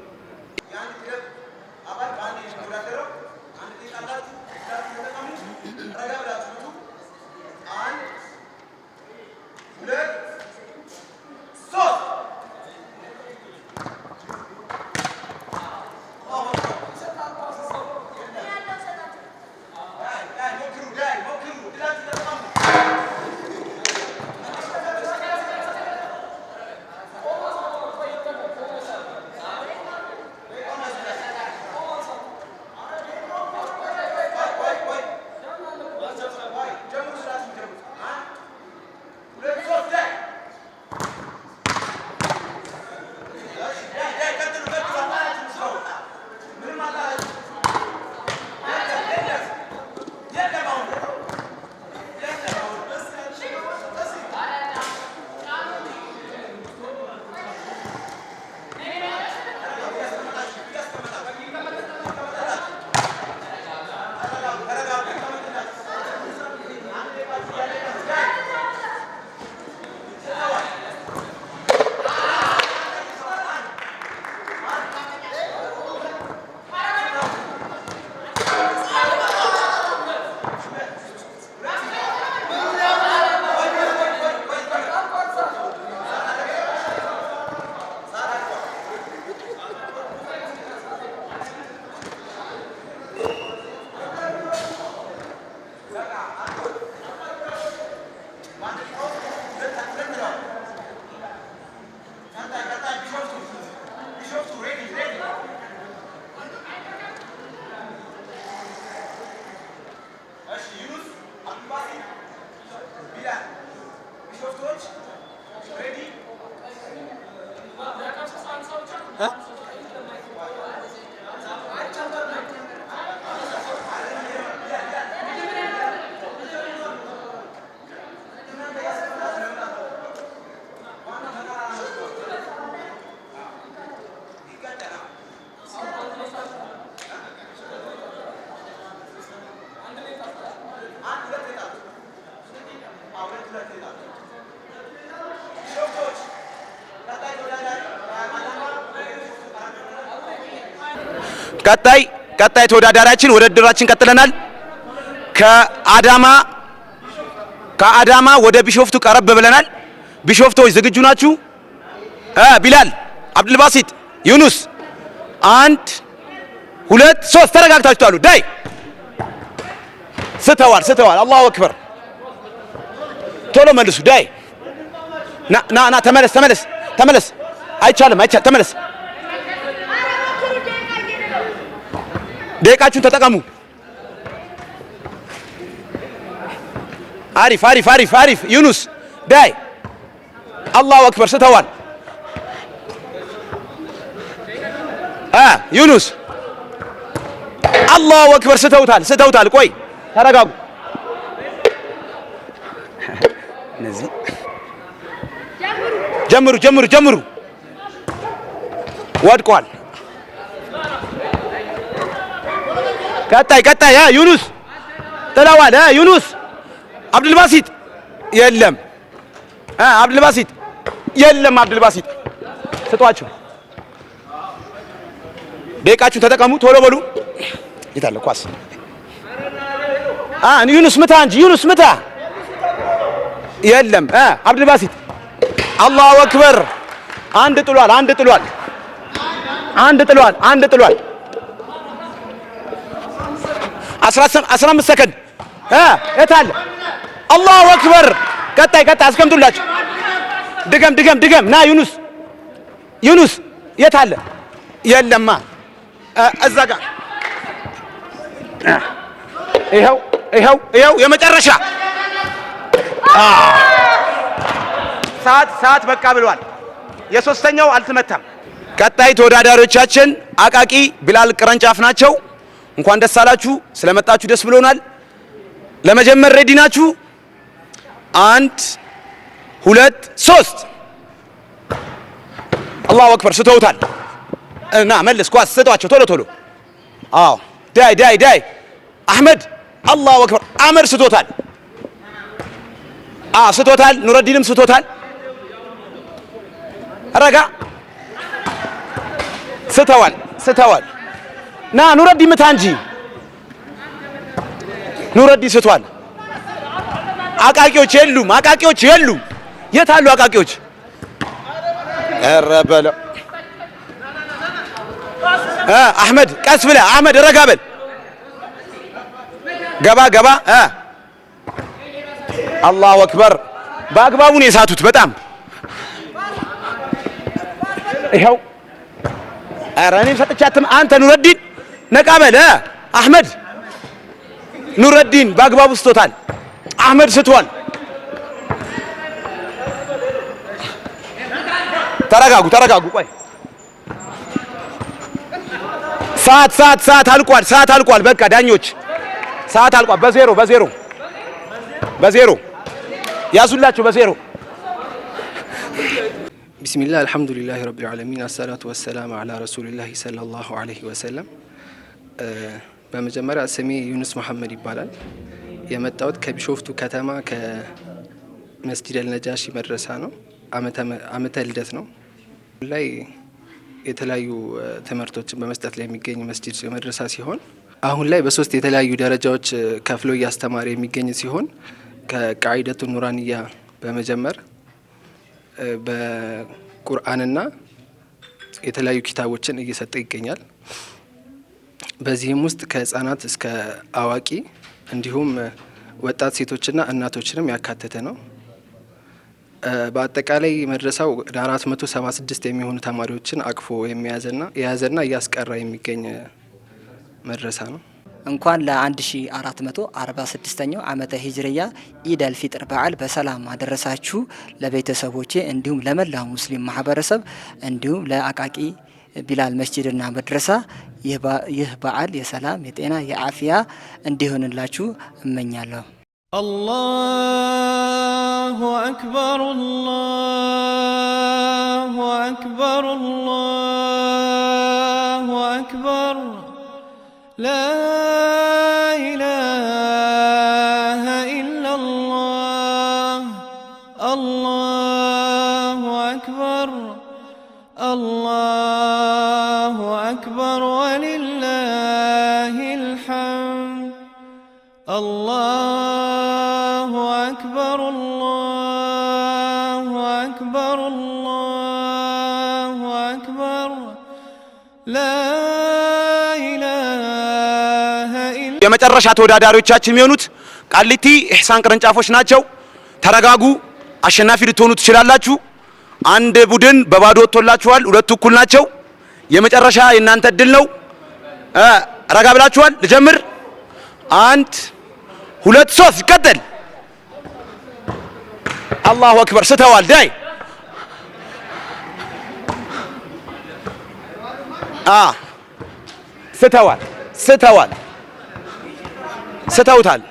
ቀጣይ ተወዳዳሪያችን ውድድራችን ቀጥለናል። ከአዳማ ወደ ቢሾፍቱ ቀረብ ብለናል። ቢሾፍቶች ዝግጁ ናችሁ? ቢላል፣ አብዱልባሲጥ፣ ዩኑስ 1 2 3 ተረጋግታችሁ ታሉ። ዳይ ስተዋል። አላሁ አክበር። ቶሎ መልሱ። ዳይ ና ተመለስ። አይቻልም። ተመለስ። ደቂቃችሁን ተጠቀሙ። አሪፍ። ዩኑስ ዳይ አላሁ አክበር። ስተዋል። ዩኑስ አላሁ አክበር። ስተውታል። ቆይ ተረጋጉ። እነዚህ ጀምሩ። ወድቋል። ቀጣይ ዩኑስ ጥለዋል። ዩኑስ አብዱልባሲጥ የለም። አብዱልባሲጥ ስጧቸው። ደቂቃችሁን ተጠቀሙ። ቶሎ በሉ። የታለ ኳስ? ዩኑስ ምታ እንጂ ዩኑስ ምታ። የለም። አብዱልባሲጥ አላሁ አክበር። አንድ ጥሏል። 15 ሰከንድ። የታለ? አላሁ አክበር። ቀጣይ አስቀምጡላችሁ። ድገም። ና ዩኑስ የታለ? የለማ። እዛ ጋር ይኸው የመጨረሻ ሰዓት በቃ ብሏል። የሶስተኛው አልተመታም። ቀጣይ ተወዳዳሪዎቻችን አቃቂ ቢላል ቅርንጫፍ ናቸው። እንኳን ደስ አላችሁ። ስለመጣችሁ ደስ ብሎናል። ለመጀመር ሬዲ ናችሁ? 1 2 3 አላሁ አክበር። ስተውታል። እና መልስ ኳስ ስጧቸው ቶሎ። አዎ ዳይ አህመድ አላሁ አክበር። አመር ስቶታል። ኑረዲንም ስቶታል። ረጋ ስተዋል። ና ኑረዲ ምታ እንጂ ኑረዲ ስቷል። አቃቂዎች የሉም። የት አሉ አቃቂዎች? ኧረ በለው አህመድ ቀስ ብለህ አህመድ ረጋ በል። ገባ አላሁ አክበር። በአግባቡ ነው የሳቱት። በጣም ይኸው። ኧረ እኔም ሰጥቻትም። አንተ ኑረዲን ነቃ በል። አህመድ ኑረዲን በአግባቡ ስቶታል። አህመድ ስቷል። ተረጋጉ። ቆይ ሰዓት አልቋል። በቃ ዳኞች ሰዓት አልቋል። በዜሮ ያዙላችሁ። በዜሮ ቢስሚላህ አልሐምዱሊላህ ረቢል ዓለሚን አሰላቱ ወሰላም አላ ረሱሊላህ ሰለላሁ ዐለይሂ ወሰለም። በመጀመሪያ ስሜ ዩኑስ መሐመድ ይባላል። የመጣሁት ከቢሾፍቱ ከተማ ከመስጂድ አልነጃሺ መድረሳ ነው። ዓመተ ልደት ነው። ላይ የተለያዩ ትምህርቶችን በመስጠት ላይ የሚገኝ መስጂድ መድረሳ ሲሆን አሁን ላይ በሶስት የተለያዩ ደረጃዎች ከፍሎ እያስተማረ የሚገኝ ሲሆን ከቃዒደቱ ኑራንያ በመጀመር በቁርአንና የተለያዩ ኪታቦችን እየሰጠ ይገኛል። በዚህም ውስጥ ከህፃናት እስከ አዋቂ እንዲሁም ወጣት ሴቶችና እናቶችንም ያካተተ ነው። በአጠቃላይ መድረሳው 476 የሚሆኑ ተማሪዎችን አቅፎ የያዘና እያስቀራ የሚገኝ መድረሳ ነው። እንኳን ለ1446ኛው ዓመተ ሂጅሪያ ኢድ አልፊጥር በዓል በሰላም አደረሳችሁ። ለቤተሰቦቼ እንዲሁም ለመላው ሙስሊም ማህበረሰብ እንዲሁም ለአቃቂ ቢላል መስጂድና መድረሳ ይህ በዓል የሰላም የጤና የአፊያ እንዲሆንላችሁ እመኛለሁ። الله أكبر الله أكبر الله أكبر لا إله إلا الله الله أكبر الله أكبر ولله الحمد الله أكبر الله أكبر الله أكبر لا إله إلا የመጨረሻ ተወዳዳሪዎቻችን የሚሆኑት ቃሊቲ ኢህሳን ቅርንጫፎች ናቸው። ተረጋጉ፣ አሸናፊ ልትሆኑ ትችላላችሁ። አንድ ቡድን በባዶ ወጥቶላችኋል፣ ሁለቱ እኩል ናቸው። የመጨረሻ የእናንተ እድል ነው። ረጋ ብላችኋል። ልጀምር። 1 2 3 ይቀጥል። አላሁ አክበር። ስተዋል ዳይ ስተውታል።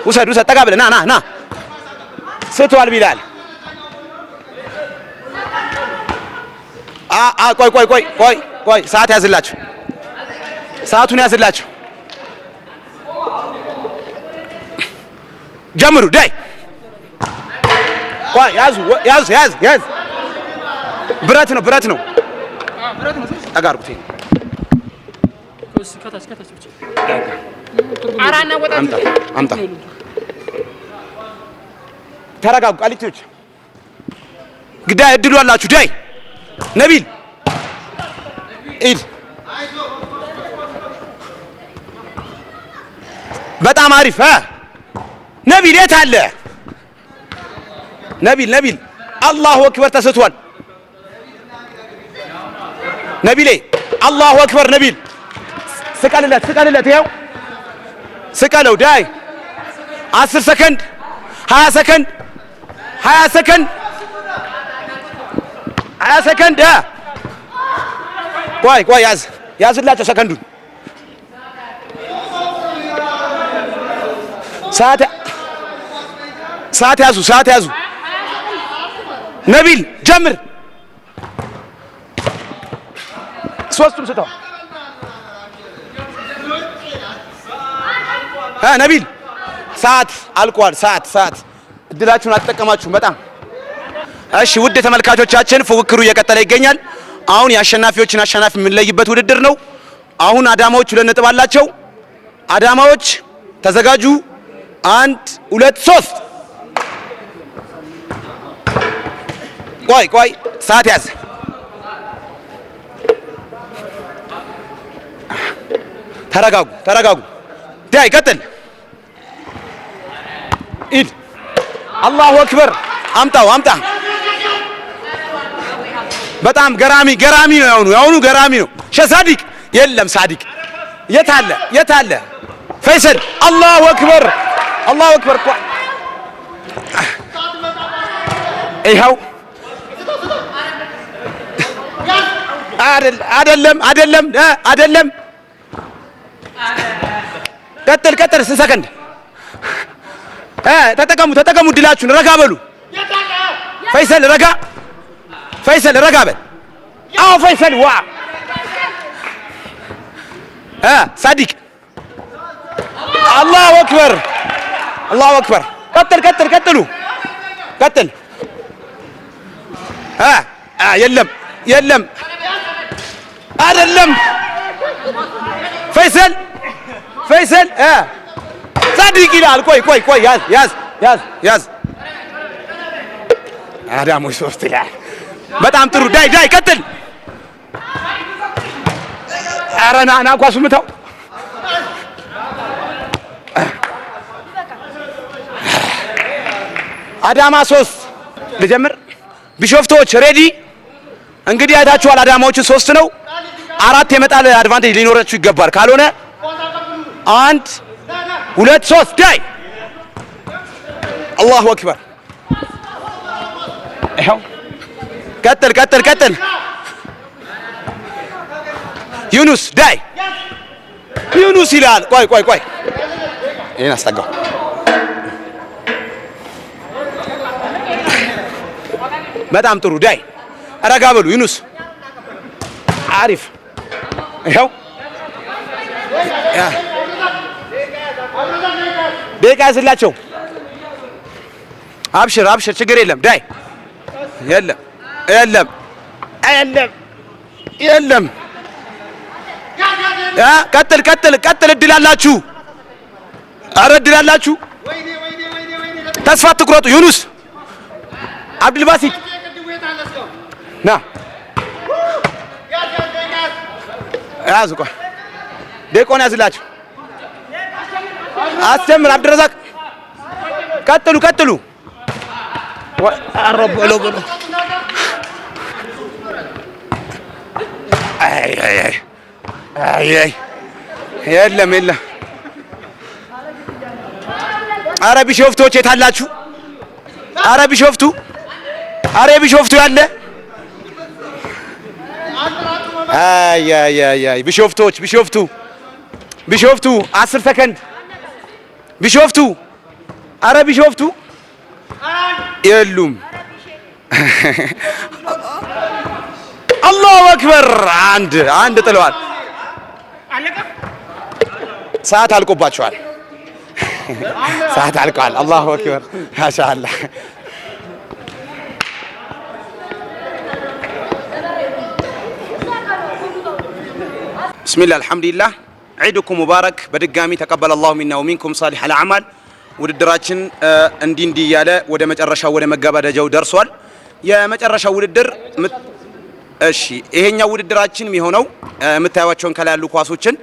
ውሰድ ጠጋ ብለህ ና ስተዋል ቢላል። ቆይ ሰዓት ያዝላችሁ፣ ሰዓቱን ያዝላችሁ። ጀምሩ ዳይ። ቆይ ያዝ። ብረት ነው። ጠጋ አድርጉት። አምጣ። ተረጋጉ ቃሊቲዎች። ግዳይ እድሉ አላችሁ። ዳይ ነቢል ኢድ በጣም አሪፍ። ነቢል የት አለ? ነቢል አላሁ አክበር ተስቷል። ነቢሌ አላሁ አክበር። ነቢል ስቀልለት። ይኸው ስቀለው። ዳይ 10 ሰከንድ 20 ሰከንድ 20 ሰከንድ። ቆይ ያዝላቸው ሰከንዱን። ሰዓት ያዙ። ነቢል ጀምር። ሶስቱም ስተው። ነቢል ሰዓት አልቋል። ሰዓት እድላችሁን አትጠቀማችሁም። በጣም እሺ። ውድ ተመልካቾቻችን ፉክክሩ እየቀጠለ ይገኛል። አሁን የአሸናፊዎችን አሸናፊ የምንለይበት ውድድር ነው። አሁን አዳማዎች 2 ነጥብ አላቸው። አዳማዎች ተዘጋጁ። 1 2 3 ቆይ ሰዓት ያዝ። ተረጋጉ። ዳይ ቀጥል። ኢድ አላሁ አክበር። አምጣ። በጣም ገራሚ ነው። ያሁኑ ገራሚ ነው። ሳዲቅ የለም። ሳዲቅ የት አለ? ፈይሰል አላሁ አክበር። ይኸው አይደለም። ቀጥል። 6 ሰከንድ ተጠቀሙ ድላችሁን። ረጋ በሉ። ፈይሰል ረጋ በል። አዎ ፈይሰል ሳዲቅ አላሁ አክበር። ቀጥሉ። የለም አይደለም። ፈይሰል ሳዲቅ ይላል። ቆይ ያዝ። አዳሞች 3 ይላል። በጣም ጥሩ። ዳይ ቀጥል። ኧረ ና ኳሱ ምታው። አዳማ 3 ልጀምር። ቢሾፍቶች ሬዲ። እንግዲህ አይታችኋል። አዳማዎቹ 3 ነው። 4 የመጣል አድቫንቴጅ ሊኖራችሁ ይገባል። ካልሆነ 1 2 3 ዳይ አላሁ አክበር ይኸው ቀጥል ዩኑስ ዳይ ዩኑስ ይላል ቆይ ይሄን አስጠጋው በጣም ጥሩ ዳይ ረጋ በሉ ዩኑስ አሪፍ ይኸው ደቂቃ ያዝላቸው አብሽር ችግር የለም ዳይ የለም ቀጥል እድል አላችሁ ኧረ እድል አላችሁ ተስፋ አትቁረጡ ዩኑስ አብዱልባሲት ና ያዙ ቆይ ደቂቃውን ያዝላችሁ አስጀምር አብዱረዛቅ ቀጥሉ አረበሎ አይ የለም ኧረ ቢሾፍቶች የት አላችሁ ኧረ ቢሾፍቱ ያለ አይ ቢሾፍቱ 10 ሰከንድ ቢሾፍቱ ኧረ ቢሾፍቱ የሉም አላሁ አክበር አንድ ጥለዋል ሰዓት አልቆባቸዋል ሰዓት አልቋል አላሁ አክበር ማሻአላህ ቢስሚላህ አልሐምዱሊላህ ዒድኩም ሙባረክ በድጋሚ ተቀበለ አላሁ ሚና ወሚንኩም ሳሊህ አልአዕማል ውድድራችን እንዲህ እያለ ወደ መጨረሻው ወደ መገባደጃው ደርሷል የመጨረሻው ውድድር እሺ ይሄኛው ውድድራችን የሚሆነው የምታዩዋቸውን ከላይ ያሉ ኳሶችን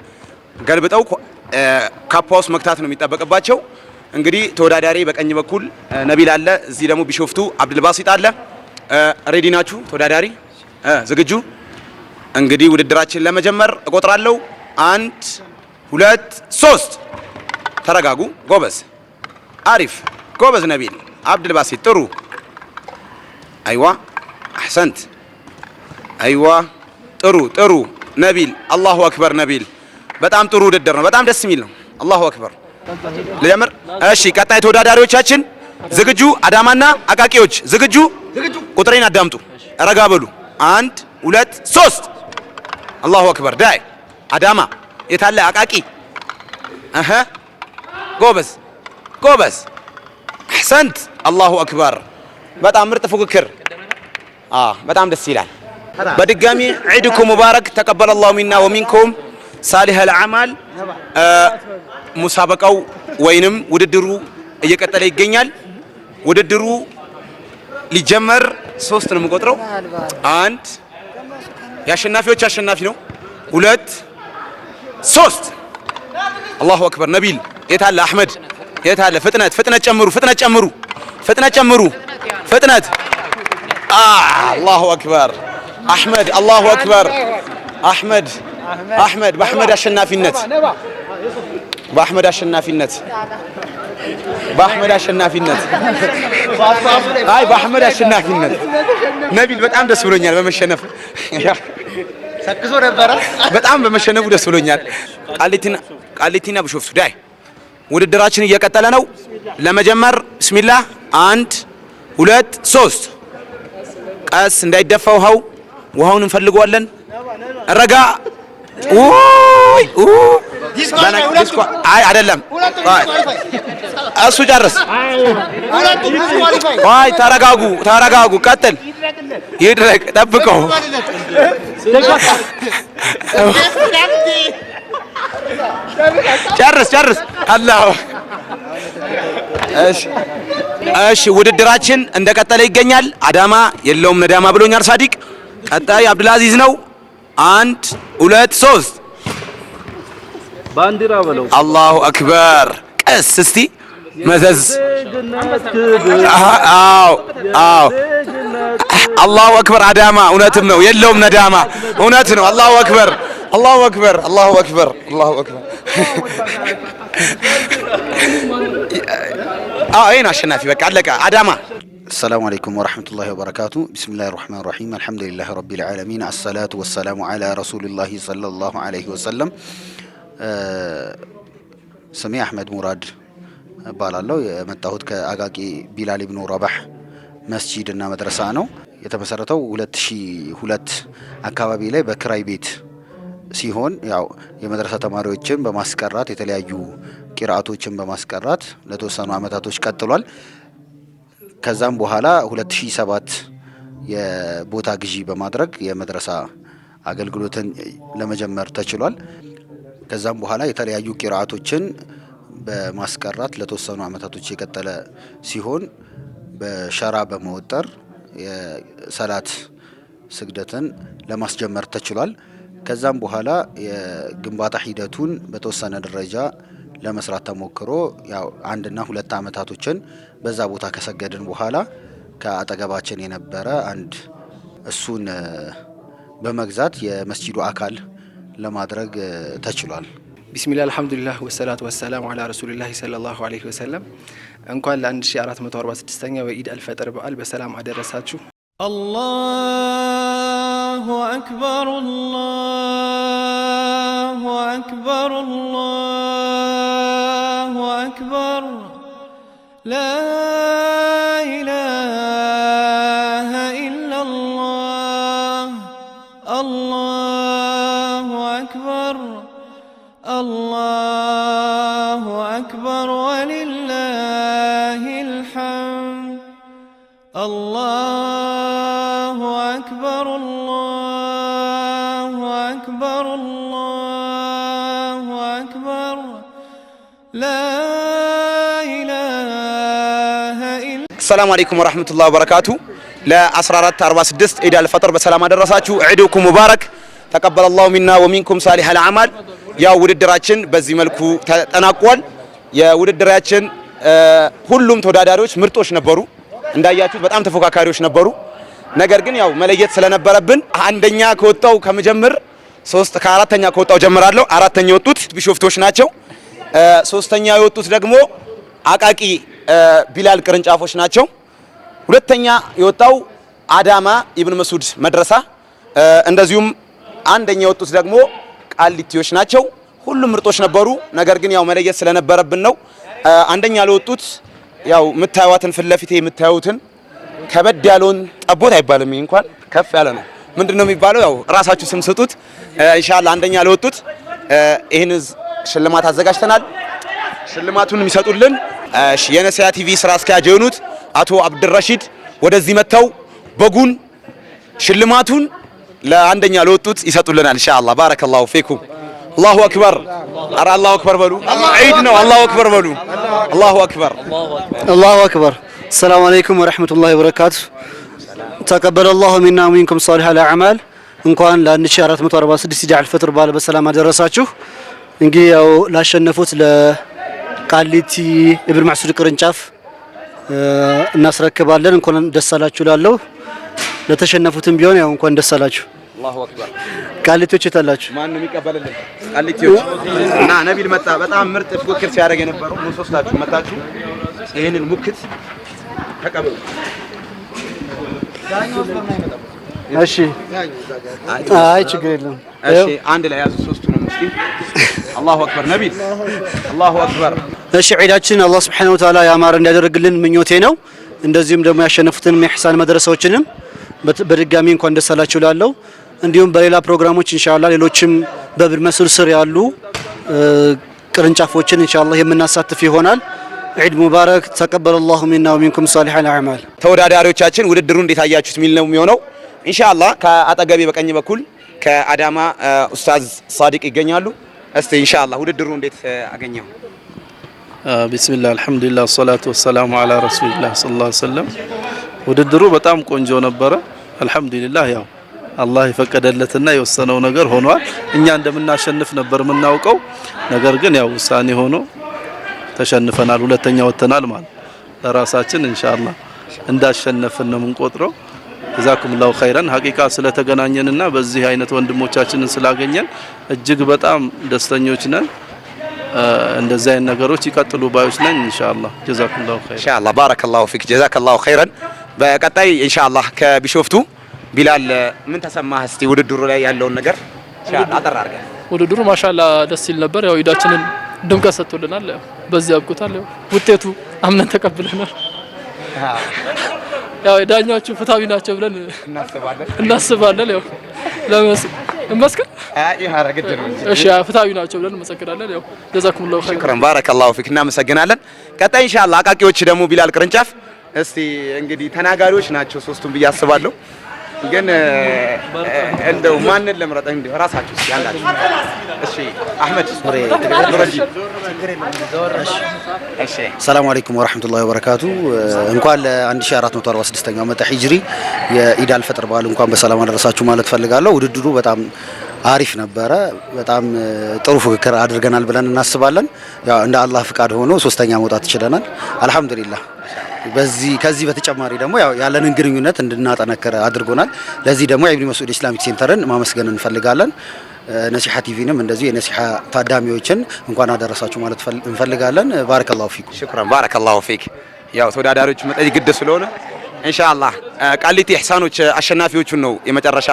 ገልብጠው ካፓ ውስጥ መክታት ነው የሚጠበቅባቸው እንግዲህ ተወዳዳሪ በቀኝ በኩል ነቢል አለ እዚህ ደግሞ ቢሾፍቱ አብዱልባሲት አለ ሬዲ ናችሁ ተወዳዳሪ ዝግጁ እንግዲህ ውድድራችን ለመጀመር እቆጥራለሁ 1 2 3 ተረጋጉ ጎበዝ አሪፍ ጎበዝ ነቢል አብዱልባሲት ጥሩ አይዋ አህሰንት አይዋ ጥሩ ነቢል አላሁ አክበር ነቢል በጣም ጥሩ ውድድር ነው በጣም ደስ የሚል ነው አላሁ አክበር ለጀምር እሺ ቀጣይ ተወዳዳሪዎቻችን ዝግጁ አዳማና አቃቂዎች ዝግጁ ቁጥሬን አዳምጡ ረጋ በሉ 1 2 3 አላሁ አክበር ዳይ አዳማ የታለ አቃቂ ጎበዝ አህሰንት አላሁ አክበር በጣም ምርጥ ፉክክር በጣም ደስ ይላል በድጋሚ ዒድኩም ሙባረክ ተቀበለ አላሁ ሚና ወሚንኩም ሳሊህ አልአዕማል ሙሳበቃው ወይንም ውድድሩ እየቀጠለ ይገኛል ውድድሩ ሊጀመር 3 ነው የምቆጥረው 1 የአሸናፊዎች አሸናፊ ነው 2 3 አላሁ አክበር ነቢል የታለ አህመድ የታለ ፍጥነት ጨምሩ ፍጥነት አላሁ አክበር አህመድ አላሁ አክበር አህመድ በአህመድ አሸናፊነት ነቢል በጣም ደስ ብሎኛል በመሸነፍ ሰክሶ ነበር በጣም በመሸነፉ ደስ ብሎኛል ቃሊቲና ቢሾፍቱ ዳይ ውድድራችን እየቀጠለ ነው ለመጀመር ቢስሚላህ 1 2 3 ቀስ እንዳይደፋ ውሃውን እንፈልገዋለን ረጋ አይ አይደለም እሱ ጨርስ አይ ተረጋጉ ቀጥል ይድረቅ ጠብቀው ጨርስ አላህ እሺ ውድድራችን እንደቀጠለ ይገኛል አዳማ የለውም ነዳማ ብሎኛል ሳዲቅ ቀጣይ አብዱልአዚዝ ነው 1 2 3 ባንዲራ በለው አላሁ አክበር ቀስ እስቲ መዘዝ አው አላሁ አክበር አዳማ እውነትም ነው የለውም ነዳማ እውነት ነው አላሁ አክበር ይሄን አሸናፊ በቃ አለቀ። አዳማ السلام عليكم ورحمة الله وبركاته بسم الله الرحمن الرحيم الحمد لله رب العالمين الصلاة والسلام على رسول الله صلى الله عليه وسلم سمي أحمد مراد ባላለው የመጣሁት ከአጋቂ ቢላል ኢብኑ ረባህ መስጂድና መድረሳ ነው። የተመሰረተው 2002 አካባቢ ላይ በክራይ ቤት ሲሆን ያው የመድረሳ ተማሪዎችን በማስቀራት የተለያዩ ቂራአቶችን በማስቀራት ለተወሰኑ አመታቶች ቀጥሏል። ከዛም በኋላ 2007 የቦታ ግዢ በማድረግ የመድረሳ አገልግሎትን ለመጀመር ተችሏል። ከዛም በኋላ የተለያዩ ቂራአቶችን በማስቀራት ለተወሰኑ አመታቶች የቀጠለ ሲሆን በሸራ በመወጠር የሰላት ስግደትን ለማስጀመር ተችሏል። ከዛም በኋላ የግንባታ ሂደቱን በተወሰነ ደረጃ ለመስራት ተሞክሮ ያው 1 እና 2 አመታቶችን በዛ ቦታ ከሰገድን በኋላ ከአጠገባችን የነበረ አንድ እሱን በመግዛት የመስጂዱ አካል ለማድረግ ተችሏል። ቢስሚላህ አልሐምዱሊላህ ወሰላቱ ወሰላሙ አላ ረሱሊላህ ሰለላሁ ዐለይሂ ወሰለም። እንኳን ለ1446ኛው የኢድ አልፈጥር በዓል በሰላም አደረሳችሁ። الله أكبر الله أكبر الله أكبر لا إله إلا الله الله أكبر الله أكبر ولله الحمد الله أكبر الله أكبر الله أكبر لا إله إلا السلام عليكم ورحمة الله وبركاته ለ1446 ኢድ አልፈጥር በሰላም አደረሳችሁ። ዒድኩም ሙባረክ ተቀበለ الله منا ومنكم صالح الأعمال። ያው ውድድራችን በዚህ መልኩ ተጠናቋል። የውድድራችን ሁሉም ተወዳዳሪዎች ምርጦች ነበሩ። እንዳያችሁት በጣም ተፎካካሪዎች ነበሩ። ነገር ግን ያው መለየት ስለነበረብን አንደኛ ከወጣው ከመጀመር ከአራተኛ ከወጣው ጀምራለሁ። አራተኛ የወጡት ቢሾፍቶች ናቸው። ሶስተኛ የወጡት ደግሞ አቃቂ ቢላል ቅርንጫፎች ናቸው። ሁለተኛ የወጣው አዳማ ኢብን መስዑድ መድረሳ፣ እንደዚሁም አንደኛ የወጡት ደግሞ ቃሊቲዎች ናቸው። ሁሉም ምርጦች ነበሩ። ነገር ግን ያው መለየት ስለነበረብን ነው። አንደኛ ለወጡት ያው የምታዩዋትን ፊት ለፊቴ የምታዩትን ከበድ ያለውን ጠቦት አይባልም፣ ይሄ እንኳን ከፍ ያለ ነው። ምንድነው የሚባለው? ያው ራሳችሁ ስም ስጡት። ኢንሻአላህ አንደኛ ለወጡት ይሄን ሽልማት አዘጋጅተናል። ሽልማቱን የሚሰጡልን የነሲሃ ቲቪ ስራ አስኪያጅ የሆኑት አቶ አብዱልረሺድ ወደዚህ መተው በጉን ሽልማቱን ለአንደኛ ለወጡት ይሰጡልናል ኢንሻአላህ። ባረከላሁ ፊኩም። አላሁ አክበር። ኧረ አላሁ አክበር በሉ። ዒድ ነው። አላሁ አክበር በሉ። አላሁ አክበር። አላሁ አክበር። ሰላም አለይኩም ወራህመቱላሂ ወበረካቱ። ተቀበለላሁ ሚና ወሚንኩም ሷሊሐል አዕማል። እንኳን ለ1446 ኢድ አልፈጥር በዓል በሰላም አደረሳችሁ። እንግዲህ ያው ላሸነፉት ለቃሊቲ ኢብን መስዑድ ቅርንጫፍ እናስረክባለን። እንኳን ደስ አላችሁ ላለው ለተሸነፉትም ቢሆን ያው እንኳን ደስ አላችሁ። አላሁ አክበር። ቃሊቲዎች የታላችሁ? ማን ነው የሚቀበልልን? ቃሊቲዎች እና ነቢል መጣ። በጣም ምርጥ ፉክክር ሲያደርግ የነበረው ነው። ሶስታችሁ መጣችሁ ይሄንን ሙክት ተቀበሉ። እሺ፣ አይ ችግር የለም። እሺ፣ አንድ ላይ ያዙ ሶስቱንም እስኪ። አላሁ አክበር ነቢል። አላሁ አክበር። እሺ፣ ዒዳችን አላህ Subhanahu Wa Ta'ala ያማረ እንዲያደርግልን ምኞቴ ነው። እንደዚሁም ደግሞ ያሸነፉትን የኢሕሳን መድረሳዎችንም በድጋሚ እንኳን ደስ አላችሁ እላለሁ። እንዲሁም በሌላ ፕሮግራሞች ኢንሻአላህ ሌሎችም በኢብን መስዑድ ስር ያሉ ቅርንጫፎችን ኢንሻአላህ የምናሳትፍ ይሆናል። ዒድ ሙባረክ። ተቀበለላሁ ሚና ወሚንኩም ሷሊሐል አዕማል። ተወዳዳሪዎቻችን ውድድሩ እንዴት አያችሁት የሚል ነው የሚሆነው ኢንሻአላህ። ከአጠገቤ በቀኝ በኩል ከአዳማ ኡስታዝ ሳዲቅ ይገኛሉ። እስቲ ኢንሻአላህ ውድድሩ እንዴት አገኘው? ቢስሚላህ አልሐምዱሊላህ ሰላቱ ወሰላሙ አላ ረሱሊላህ ሰለላሁ ዐለይሂ ወሰለም። ውድድሩ በጣም ቆንጆ ነበረ። አልሐምዱሊላህ ያው አላህ የፈቀደለትና የወሰነው ነገር ሆኗል። እኛ እንደምናሸንፍ ነበር የምናውቀው። ነገር ግን ያው ውሳኔ ሆኖ ተሸንፈናል። ሁለተኛ ወጥተናል ማለት ለራሳችን ኢንሻአላህ እንዳሸነፍን ነው የምንቆጥረው። ጀዛኩሙላሁ ኸይረን። ሐቂቃ ስለተገናኘንና በዚህ አይነት ወንድሞቻችንን ስላገኘን እጅግ በጣም ደስተኞች ነን። እንደዚህ አይነት ነገሮች ይቀጥሉ ባዮች ነን ኢንሻአላህ። ጀዛኩላሁ ኸይር ኢንሻአላህ ባረከላሁ ፊክ ጀዛከላሁ ኸይረን። በቀጣይ ኢንሻአላህ ከቢሾፍቱ ቢላል ምን ተሰማህ? እስቲ ውድድሩ ላይ ያለውን ነገር ኢንሻአላህ አጠር አድርገህ። ውድድሩ ማሻአላህ ደስ ይል ነበር። ያው ኢዳችንን ድምቀት ሰጥቶልናል። በዚህ አብቁታል። ውጤቱ አምነን ተቀብለናል። ያው ዳኛዎቹ ፍትሃዊ ናቸው ብለን እናስባለን። ያው ለመስከር እሺ ፍትሃዊ ናቸው ብለን እንመሰክራለን። ያው ጀዛኩሙላሁ ኸይር ሽክራን ባረከላሁ ፊክ እናመሰግናለን። ቀጣይ ኢንሻአላህ አቃቂዎች ደግሞ ቢላል ቅርንጫፍ እስቲ እንግዲህ ተናጋሪዎች ናቸው ሶስቱም ብዬ አስባለሁ። ግን እንደው ማንን ለምረጥ እንደው ራሳችሁ እስቲ አንዳችሁ። እሺ አህመድ እሺ ሰላም አለይኩም ወራህመቱላሂ ወበረካቱ። እንኳን ለ1446ኛው ዓመተ ሂጅሪ የኢድ አልፈጥር በዓል እንኳን በሰላም አደረሳችሁ ማለት ፈልጋለሁ። ውድድሩ በጣም አሪፍ ነበረ። በጣም ጥሩ ፍክክር አድርገናል ብለን እናስባለን። ያው እንደ አላህ ፍቃድ ሆኖ ሶስተኛ መውጣት ችለናል አልহামዱሊላህ። ከዚህ በተጨማሪ ደግሞ ያው ያለንን ግንኙነት እንድናጠነክር አድርጎናል። ለዚህ ደግሞ ኢብኑ መስዑድ ኢስላሚክ ሴንተርን ማመስገን እንፈልጋለን። ነሲሃ ቲቪንም እንደዚህ የነሲሃ ታዳሚዎችን እንኳን አደረሳችሁ ማለት እንፈልጋለን። ባረከላሁ ፊክ ሽክራን ባረከላሁ ፊክ። ያው ተወዳዳሪዎች መጠየቅ ግድ ስለሆነ ኢንሻአላህ ቃሊቲ ኢህሳኖች አሸናፊዎቹን ነው የመጨረሻ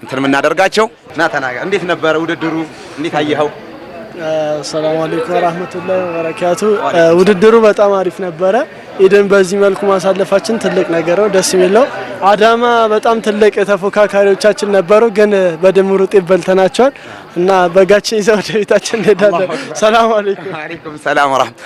እንትን የምናደርጋቸው። ና ተናገር፣ እንዴት ነበረ ውድድሩ? እንዴት አየኸው? ሰላም አለይኩም ወራህመቱላሂ ወበረካቱ። ውድድሩ በጣም አሪፍ ነበረ። ኢድን በዚህ መልኩ ማሳለፋችን ትልቅ ነገር ነው፣ ደስ የሚል ነው። አዳማ በጣም ትልቅ ተፎካካሪዎቻችን ነበሩ፣ ግን በድምሩ ውጤት በልተናቸዋል እና በጋችን ይዘው ወደ ቤታችን እንሄዳለን። ሰላም አለይኩም። ወአለይኩም ሰላም ወራህመቱ።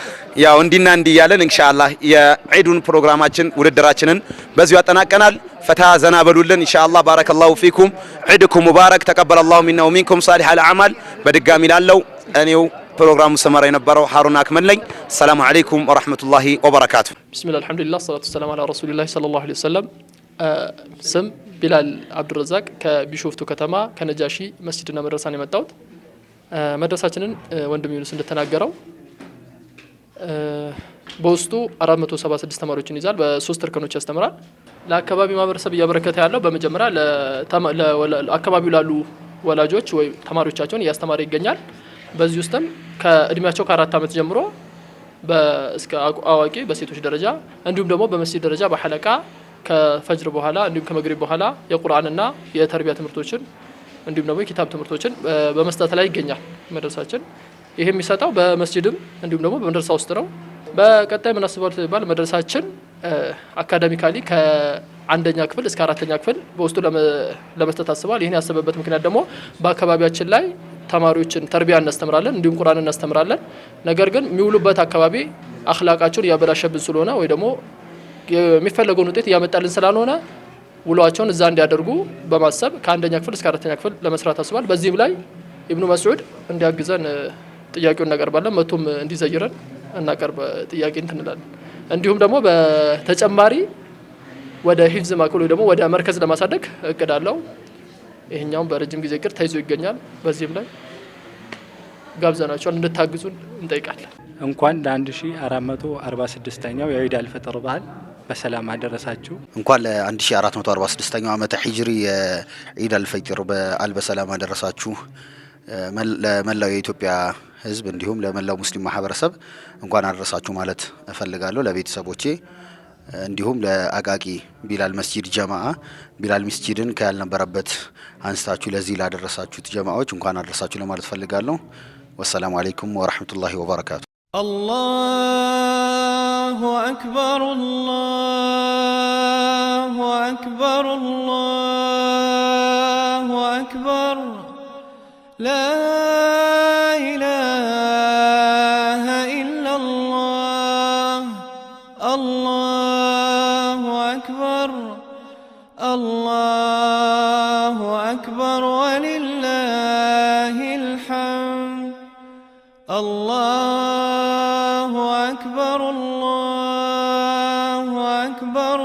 ያው እንዲና እንዲህ ያለን ኢንሻአላህ የዒዱን ፕሮግራማችን ውድድራችንን በዚሁ ያጠናቀናል። ፈታ ዘና በሉልን ኢንሻአላህ። ባረከላሁ ፊኩም ዒድኩም ሙባረክ ተቀበለላሁ ሚና ወሚንኩም ሳሊሐል አዕማል። በድጋሚ ላለው እኔው ፕሮግራሙ ሰመራ የነበረው ሀሩን አክመል ነኝ። ሰላም አለይኩም ወራህመቱላሂ ወበረካቱ። ቢስሚላህ አልሐምዱሊላህ ሰላቱ ሰላም አላ ረሱሊላህ ሰለላሁ ዐለይሂ ወሰለም። ስም ቢላል አብዱረዛቅ ከቢሾፍቱ ከተማ ከነጃሺ መስጂድና መድረሳን የመጣሁት። መድረሳችንን ወንድም ዩኑስ እንደተናገረው በውስጡ 476 ተማሪዎችን ይዛል። በሶስት እርከኖች ያስተምራል። ለአካባቢው ማህበረሰብ እያበረከተ ያለው በመጀመሪያ ለአካባቢው ላሉ ወላጆች ወይ ተማሪዎቻቸውን እያስተማረ ይገኛል። በዚህ ውስጥም ከእድሜያቸው ከ4 ዓመት ጀምሮ እስከ አዋቂ በሴቶች ደረጃ እንዲሁም ደግሞ በመስጂድ ደረጃ በሐለቃ ከፈጅር በኋላ እንዲሁም ከመግሪብ በኋላ የቁርአንና የተርቢያ ትምህርቶችን እንዲሁም ደግሞ የኪታብ ትምህርቶችን በመስጠት ላይ ይገኛል መድረሳችን። ይሄ የሚሰጠው በመስጂድም እንዲሁም ደግሞ በመድረሳ ውስጥ ነው። በቀጣይ ምን አስባለሁ ተባለ መድረሳችን አካዳሚካሊ ከአንደኛ ክፍል እስከ 4ኛ ክፍል በውስጡ ለመስጠት አስቧል። ይህን ያሰበበት ምክንያት ደግሞ በአካባቢያችን ላይ ተማሪዎችን ተርቢያ እናስተምራለን እንዲሁም ቁርአን እናስተምራለን። ነገር ግን የሚውሉበት አካባቢ አኽላቃቸውን እያበላሸብን ስለሆነ ወይ ደግሞ የሚፈለገውን ውጤት እያመጣልን ስላልሆነ ውሏቸውን እዛ እንዲያደርጉ በማሰብ ከአንደኛ ክፍል እስከ 4ኛ ክፍል ለመስራት አስቧል። በዚህም ላይ ኢብኑ መስዑድ እንዲያግዘን ጥያቄውን እናቀርባለን። መቶም እንዲዘይረን እናቀርብ ጥያቄ እንትንላለን። እንዲሁም ደግሞ በተጨማሪ ወደ ሂፍዝ ማዕከል ወይ ደግሞ ወደ መርከዝ ለማሳደግ እቅድ አለው። ይሄኛውም በረጅም ጊዜ እቅድ ተይዞ ይገኛል። በዚህም ላይ ጋብዘናቸዋል እንድታግዙን እንጠይቃለን። እንኳን ለ1446ኛው የኢድ አልፈጥር በዓል በሰላም አደረሳችሁ። እንኳን ለ1446ኛው ዓመተ ሂጅሪ የኢድ አልፈጥር በዓል በሰላም አደረሳችሁ። ለመላው የኢትዮጵያ ሕዝብ እንዲሁም ለመላው ሙስሊም ማህበረሰብ እንኳን አደረሳችሁ ማለት እፈልጋለሁ። ለቤተሰቦቼ እንዲሁም ለአቃቂ ቢላል መስጂድ ጀማዓ ቢላል መስጂድን ከያልነበረበት አንስታችሁ ለዚህ ላደረሳችሁት ጀማዓዎች እንኳን አደረሳችሁ ለማለት እፈልጋለሁ። ወሰላሙ አለይኩም ወራህመቱላሂ ወበረካቱ። አላሁ አክበር አላሁ አክበር አላሁ አክበር ላ ኢላሃ ኢለላህ አላሁ አክበር አላሁ አክበር ወሊላሂል ሐምድ አላሁ አክበር አላሁ አክበር